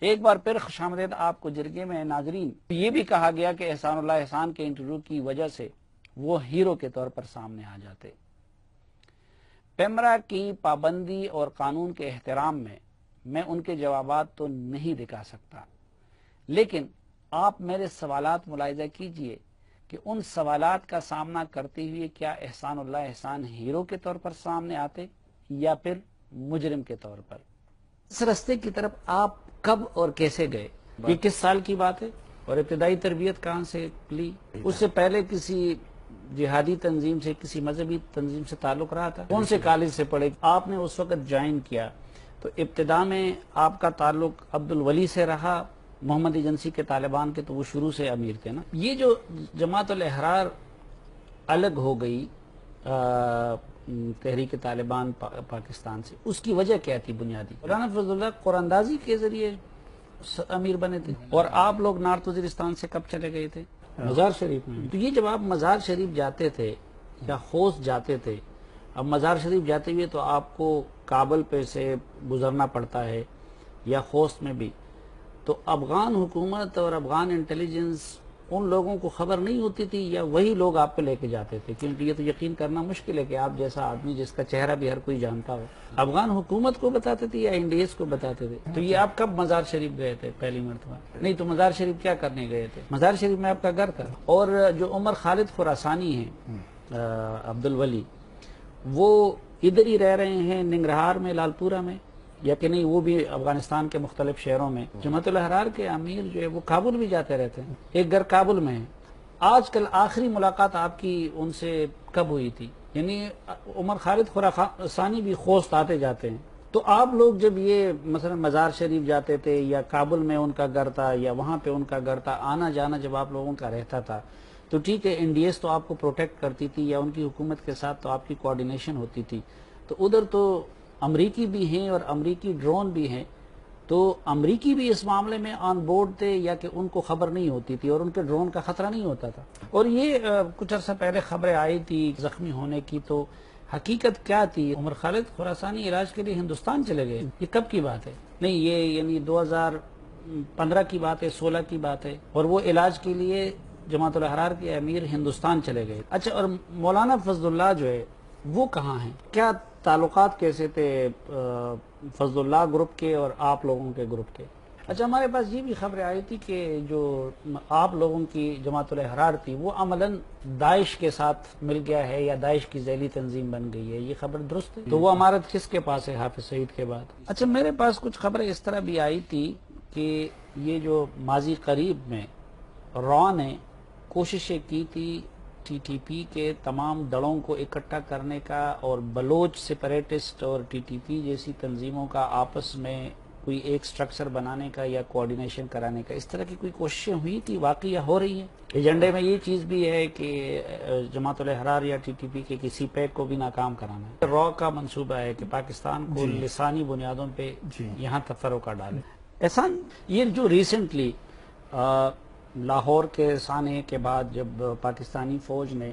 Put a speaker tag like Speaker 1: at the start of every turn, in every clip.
Speaker 1: ایک بار پھر خوشامدید آپ کو جرگے میں ناظرین. یہ بھی کہا گیا کہ احسان اللہ احسان کے انٹرویو کی وجہ سے وہ ہیرو کے طور پر سامنے آ جاتے. پیمرا کی پابندی اور قانون کے احترام میں ان کے جوابات تو نہیں دکھا سکتا، لیکن آپ میرے سوالات ملاحظہ کیجئے کہ ان سوالات کا سامنا کرتے ہوئے کیا احسان اللہ احسان ہیرو کے طور پر سامنے آتے یا پھر مجرم کے طور پر. اس رستے کی طرف آپ کب اور کیسے گئے؟ یہ کس سال کی بات ہے اور ابتدائی تربیت کہاں سے لی؟ اس سے پہلے کسی جہادی تنظیم سے، کسی مذہبی تنظیم سے تعلق رہا تھا؟ کون سے کالج سے پڑھے؟ آپ نے اس وقت جوائن کیا تو ابتدا میں آپ کا تعلق عبدالولی سے رہا، محمد ایجنسی کے طالبان کے، تو وہ شروع سے امیر تھے نا. یہ جو جماعت الاحرار الگ ہو گئی تحریک طالبان پاکستان سے، اس کی وجہ کیا تھی بنیادی؟ مولانا فضل اللہ قرآن اندازی کے ذریعے امیر بنے تھے. اور آپ لوگ نارتھ وزیرستان سے کب چلے گئے تھے؟ مزار شریف میں. تو یہ جب آپ مزار شریف جاتے تھے یا خوست جاتے تھے، اب مزار شریف جاتے ہوئے تو آپ کو کابل پہ سے گزرنا پڑتا ہے یا خوست میں بھی، تو افغان حکومت اور افغان انٹیلیجنس ان لوگوں کو خبر نہیں ہوتی تھی یا وہی لوگ آپ کو لے کے جاتے تھے؟ کیونکہ یہ تو یقین کرنا مشکل ہے کہ آپ جیسا آدمی جس کا چہرہ بھی ہر کوئی جانتا ہو افغان حکومت کو بتاتے تھے یا انڈیز کو بتاتے تھے. تو یہ آپ کب مزار شریف گئے تھے پہلی مرتبہ؟ نہیں تو مزار شریف کیا کرنے گئے تھے؟ مزار شریف میں آپ کا گھر تھا. اور جو عمر خالد خراسانی ہیں عبدالولی، وہ ادھر ہی رہ رہے ہیں ننگرہار میں، لال پورہ میں، یا کہ نہیں وہ بھی افغانستان کے مختلف شہروں میں؟ جماعت الاحرار کے امیر جو ہے وہ کابل بھی جاتے رہتے ہیں، ایک گھر کابل میں ہے. آج کل آخری ملاقات آپ کی ان سے کب ہوئی تھی؟ یعنی عمر خالد خراسانی بھی خوست آتے جاتے ہیں، تو آپ لوگ جب یہ مثلا مزار شریف جاتے تھے یا کابل میں ان کا گھر تھا یا وہاں پہ ان کا گھر تھا، آنا جانا جب آپ لوگوں کا رہتا تھا تو ٹھیک ہے انڈیز تو آپ کو پروٹیکٹ کرتی تھی یا ان کی حکومت کے ساتھ تو آپ کی کوارڈینیشن ہوتی تھی، تو ادھر تو امریکی بھی ہیں اور امریکی ڈرون بھی ہیں، تو امریکی بھی اس معاملے میں آن بورڈ تھے یا کہ ان کو خبر نہیں ہوتی تھی اور ان کے ڈرون کا خطرہ نہیں ہوتا تھا؟ اور یہ کچھ عرصہ پہلے خبریں آئی تھی زخمی ہونے کی، تو حقیقت کیا تھی؟ عمر خالد خراسانی علاج کے لیے ہندوستان چلے گئے، یہ کب کی بات ہے؟ نہیں یہ یعنی 2015 کی بات ہے، 16 کی بات ہے، اور وہ علاج کے لیے جماعت الاحرار کے امیر ہندوستان چلے گئے. اچھا، اور مولانا فضل اللہ جو ہے وہ کہاں ہیں؟ کیا تعلقات کیسے تھے فضل اللہ گروپ کے اور آپ لوگوں کے گروپ کے؟ اچھا، ہمارے پاس یہ بھی خبریں آئی تھی کہ جو آپ لوگوں کی جماعت الاحرار تھی وہ عملاً داعش کے ساتھ مل گیا ہے یا داعش کی ذیلی تنظیم بن گئی ہے، یہ خبر درست ہے؟ تو وہ امارت کس کے پاس ہے حافظ سعید کے بعد؟ اچھا، میرے پاس کچھ خبریں اس طرح بھی آئی تھی کہ یہ جو ماضی قریب میں را نے کوششیں کی تھی ٹی ٹی پی کے تمام دڑوں کو اکٹھا کرنے کا اور بلوچ سپریٹسٹ اور ٹی ٹی پی جیسی تنظیموں کا آپس میں کوئی ایک سٹرکچر بنانے کا یا کوارڈینیشن کرانے کا، اس طرح کی کوئی کوششیں ہوئی تھی؟ واقعی ہو رہی ہیں؟ ایجنڈے میں یہ چیز بھی ہے کہ جماعت الاحرار یا ٹی ٹی پی کے کسی پیک کو بھی ناکام کرانا ہے. را کا منصوبہ ہے کہ پاکستان کو لسانی بنیادوں پہ یہاں تفرقہ ڈالے. احسان، یہ جو ریسنٹلی لاہور کے سانحے کے بعد جب پاکستانی فوج نے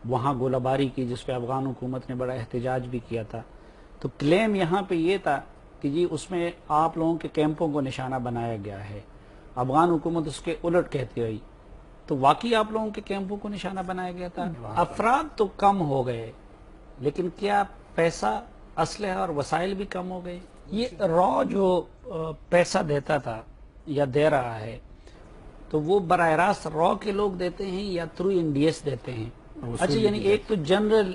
Speaker 1: وہاں گولہ باری کی جس پہ افغان حکومت نے بڑا احتجاج بھی کیا تھا، تو کلیم یہاں پہ یہ تھا کہ جی اس میں آپ لوگوں کے کیمپوں کو نشانہ بنایا گیا ہے، افغان حکومت اس کے الٹ کہتی رہی. تو واقعی آپ لوگوں کے کیمپوں کو نشانہ بنایا گیا تھا؟ افراد تو کم ہو گئے لیکن کیا پیسہ، اسلحہ اور وسائل بھی کم ہو گئے؟ یہ را جو پیسہ دیتا تھا یا دے رہا ہے تو وہ براہ راست را کے لوگ دیتے ہیں یا تھرو انڈیس دیتے ہیں؟ اچھا، یعنی ایک تو جنرل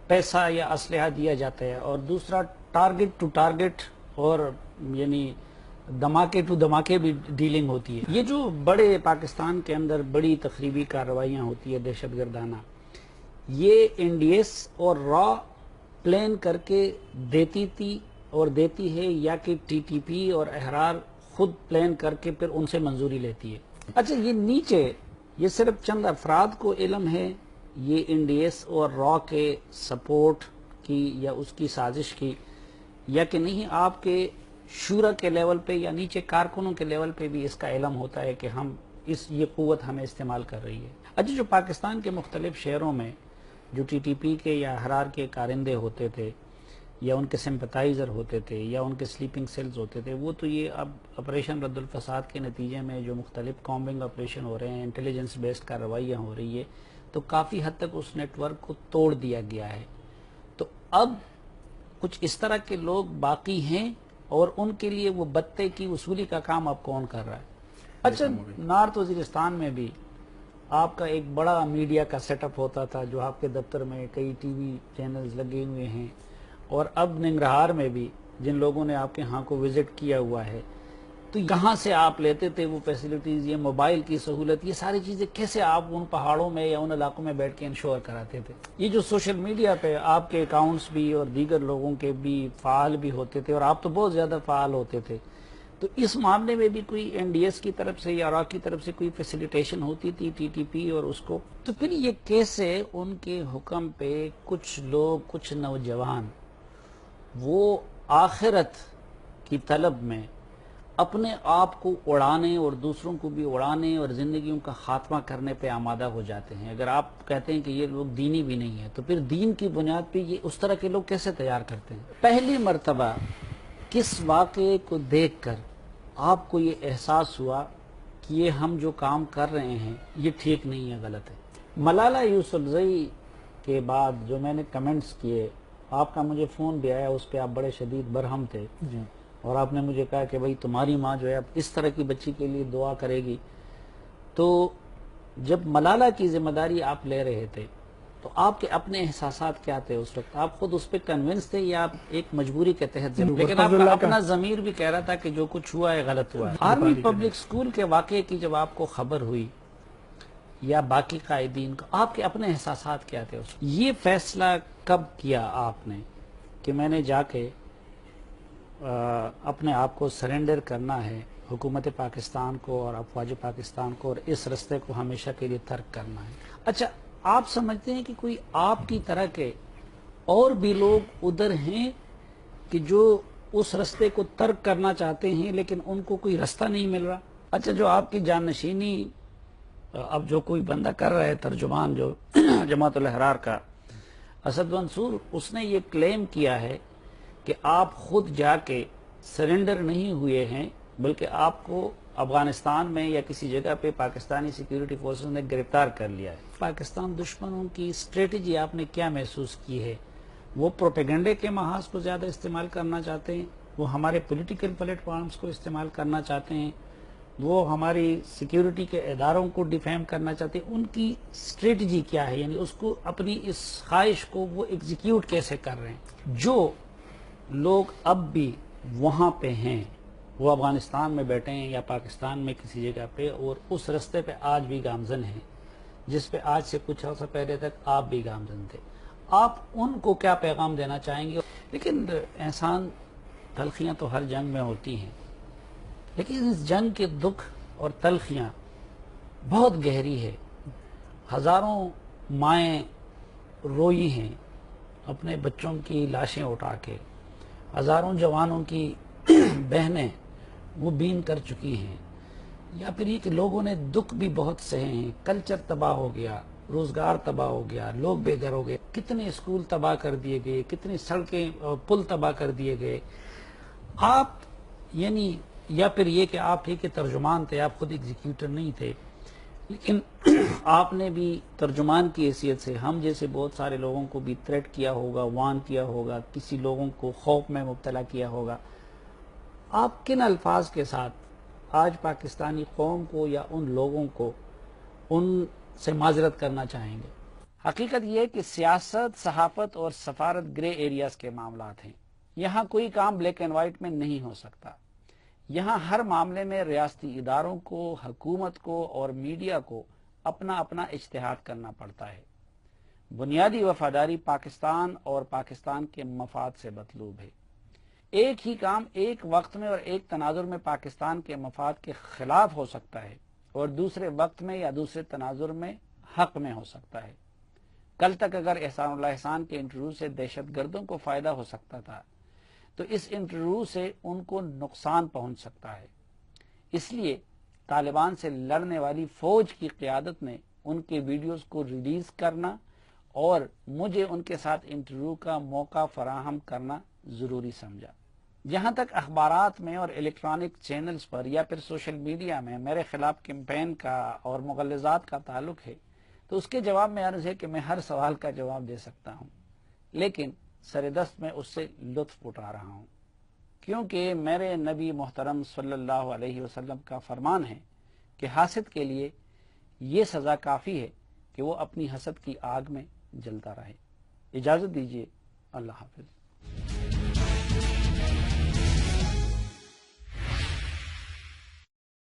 Speaker 1: پیسہ یا اسلحہ دیا جاتا ہے اور دوسرا ٹارگٹ ٹو ٹارگٹ اور یعنی دھماکے ٹو دھماکے بھی ڈیلنگ ہوتی ہے. یہ جو بڑے پاکستان کے اندر بڑی تخریبی کارروائیاں ہوتی ہے دہشت گردانہ، یہ انڈیس اور را پلان کر کے دیتی تھی اور دیتی ہے یا کہ ٹی ٹی پی اور احرار خود پلان کر کے پھر ان سے منظوری لیتی ہے؟ اچھا، یہ نیچے یہ صرف چند افراد کو علم ہے یہ انڈیس اور را کے سپورٹ کی یا اس کی سازش کی، یا کہ نہیں آپ کے شورا کے لیول پہ یا نیچے کارکنوں کے لیول پہ بھی اس کا علم ہوتا ہے کہ ہم یہ قوت ہمیں استعمال کر رہی ہے؟ اچھا، جو پاکستان کے مختلف شہروں میں جو ٹی ٹی پی کے یا احرار کے کارندے ہوتے تھے یا ان کے سمپتائزر ہوتے تھے یا ان کے سلیپنگ سیلز ہوتے تھے، وہ تو یہ اب آپریشن رد الفساد کے نتیجے میں جو مختلف کامبنگ آپریشن ہو رہے ہیں، انٹیلیجنس بیسڈ کارروائیاں ہو رہی ہے، تو کافی حد تک اس نیٹ ورک کو توڑ دیا گیا ہے۔ تو اب کچھ اس طرح کے لوگ باقی ہیں اور ان کے لیے وہ بتے کی وصولی کا کام اب کون کر رہا ہے؟ اچھا، نارتھ وزیرستان میں بھی آپ کا ایک بڑا میڈیا کا سیٹ اپ ہوتا تھا، جو آپ کے دفتر میں کئی ٹی وی چینلز لگے ہوئے ہیں، اور اب ننگرہار میں بھی جن لوگوں نے آپ کے ہاں کو وزٹ کیا ہوا ہے، تو یہاں سے آپ لیتے تھے وہ فیسلٹیز، یہ موبائل کی سہولت، یہ ساری چیزیں کیسے آپ ان پہاڑوں میں یا ان علاقوں میں بیٹھ کے انشور کراتے تھے؟ یہ جو سوشل میڈیا پہ آپ کے اکاؤنٹس بھی اور دیگر لوگوں کے بھی فعال بھی ہوتے تھے، اور آپ تو بہت زیادہ فعال ہوتے تھے، تو اس معاملے میں بھی کوئی این ڈی ایس کی طرف سے یا عراق کی طرف سے کوئی فیسیلیٹیشن ہوتی تھی ٹی ٹی پی اور اس کو؟ تو پھر یہ کیسے ان کے حکم پہ کچھ لوگ، کچھ نوجوان، وہ آخرت کی طلب میں اپنے آپ کو اڑانے اور دوسروں کو بھی اڑانے اور زندگیوں کا خاتمہ کرنے پہ آمادہ ہو جاتے ہیں؟ اگر آپ کہتے ہیں کہ یہ لوگ دینی بھی نہیں ہیں، تو پھر دین کی بنیاد پہ یہ اس طرح کے لوگ کیسے تیار کرتے ہیں؟ پہلی مرتبہ کس واقعے کو دیکھ کر آپ کو یہ احساس ہوا کہ یہ ہم جو کام کر رہے ہیں یہ ٹھیک نہیں ہے، غلط ہے؟ ملالہ یوسفزئی کے بعد جو میں نے کمنٹس کیے، آپ کا مجھے فون بھی آیا، اس پہ آپ بڑے شدید برہم تھے، اور آپ نے مجھے کہا کہ بھائی تمہاری ماں جو ہے اب اس طرح کی بچی کے لیے دعا کرے گی۔ تو جب ملالہ کی ذمہ داری آپ لے رہے تھے تو آپ کے اپنے احساسات کیا تھے اس وقت؟ آپ خود اس پہ کنونس تھے یا آپ ایک مجبوری کے تحت لیکن آپ کا اپنا ضمیر بھی کہہ رہا تھا کہ جو کچھ ہوا ہے غلط ہوا ہے؟ آرمی پبلک اسکول کے واقعے کی جب آپ کو خبر ہوئی یا باقی قائدین کو، آپ کے اپنے احساسات کیا تھے اس وقت؟ یہ فیصلہ کب کیا آپ نے کہ میں نے جا کے اپنے آپ کو سرنڈر کرنا ہے حکومت پاکستان کو اور افواج پاکستان کو، اور اس رستے کو ہمیشہ کے لیے ترک کرنا ہے؟ اچھا، آپ سمجھتے ہیں کہ کوئی آپ کی طرح کے اور بھی لوگ ادھر ہیں کہ جو اس رستے کو ترک کرنا چاہتے ہیں لیکن ان کو کوئی رستہ نہیں مل رہا؟ اچھا، جو آپ کی جانشینی اب جو کوئی بندہ کر رہا ہے، ترجمان جو جماعت الاحرار کا اسد منصور، اس نے یہ کلیم کیا ہے کہ آپ خود جا کے سرنڈر نہیں ہوئے ہیں، بلکہ آپ کو افغانستان میں یا کسی جگہ پہ پاکستانی سیکیورٹی فورسز نے گرفتار کر لیا ہے۔ پاکستان دشمنوں کی اسٹریٹجی آپ نے کیا محسوس کی ہے؟ وہ پروپیگنڈے کے محاذ کو زیادہ استعمال کرنا چاہتے ہیں، وہ ہمارے پولیٹیکل پلیٹ فارمز کو استعمال کرنا چاہتے ہیں، وہ ہماری سیکیورٹی کے اداروں کو ڈیفیم کرنا چاہتے ہیں؟ ان کی اسٹریٹجی کیا ہے؟ یعنی اس کو، اپنی اس خواہش کو وہ ایگزیکیوٹ کیسے کر رہے ہیں؟ جو لوگ اب بھی وہاں پہ ہیں، وہ افغانستان میں بیٹھے ہیں یا پاکستان میں کسی جگہ پہ، اور اس رستے پہ آج بھی گامزن ہیں جس پہ آج سے کچھ عرصہ پہلے تک آپ بھی گامزن تھے، آپ ان کو کیا پیغام دینا چاہیں گے؟ لیکن احسان، تلخیاں تو ہر جنگ میں ہوتی ہیں، لیکن اس جنگ کے دکھ اور تلخیاں بہت گہری ہے۔ ہزاروں مائیں روئی ہیں اپنے بچوں کی لاشیں اٹھا کے، ہزاروں جوانوں کی بہنیں وہ بین کر چکی ہیں، یا پھر یہ کہ لوگوں نے دکھ بھی بہت سہے ہیں، کلچر تباہ ہو گیا، روزگار تباہ ہو گیا، لوگ بے گھر ہو گئے، کتنے اسکول تباہ کر دیے گئے، کتنی سڑکیں اور پل تباہ کر دیے گئے۔ آپ یعنی، یا پھر یہ کہ آپ ٹھیک ہے ترجمان تھے، آپ خود ایگزیکیوٹر نہیں تھے، لیکن آپ نے بھی ترجمان کی حیثیت سے ہم جیسے بہت سارے لوگوں کو بھی تھریٹ کیا ہوگا، وارن کیا ہوگا، کسی لوگوں کو خوف میں مبتلا کیا ہوگا۔ آپ کن الفاظ کے ساتھ آج پاکستانی قوم کو یا ان لوگوں کو ان سے معذرت کرنا چاہیں گے؟ حقیقت یہ ہے کہ سیاست، صحافت اور سفارت گرے ایریاز کے معاملات ہیں۔ یہاں کوئی کام بلیک اینڈ وائٹ میں نہیں ہو سکتا۔ یہاں ہر معاملے میں ریاستی اداروں کو، حکومت کو اور میڈیا کو اپنا اپنا اجتہاد کرنا پڑتا ہے۔ بنیادی وفاداری پاکستان اور پاکستان کے مفاد سے مطلوب ہے۔ ایک ہی کام ایک وقت میں اور ایک تناظر میں پاکستان کے مفاد کے خلاف ہو سکتا ہے اور دوسرے وقت میں یا دوسرے تناظر میں حق میں ہو سکتا ہے۔ کل تک اگر احسان اللہ احسان کے انٹرویو سے دہشت گردوں کو فائدہ ہو سکتا تھا تو اس انٹرویو سے ان کو نقصان پہنچ سکتا ہے۔ اس لیے طالبان سے لڑنے والی فوج کی قیادت نے ان کے ویڈیوز کو ریلیز کرنا اور مجھے ان کے ساتھ انٹرویو کا موقع فراہم کرنا ضروری سمجھا۔ جہاں تک اخبارات میں اور الیکٹرانک چینلز پر یا پھر سوشل میڈیا میں میرے خلاف کیمپین کا اور مغلظات کا تعلق ہے تو اس کے جواب میں عرض ہے کہ میں ہر سوال کا جواب دے سکتا ہوں، لیکن سر دست میں اس سے لطف اٹھا رہا ہوں، کیونکہ میرے نبی محترم صلی اللہ علیہ وسلم کا فرمان ہے کہ حاسد کے لیے یہ سزا کافی ہے کہ وہ اپنی حسد کی آگ میں جلتا رہے۔ اجازت دیجیے، اللہ حافظ۔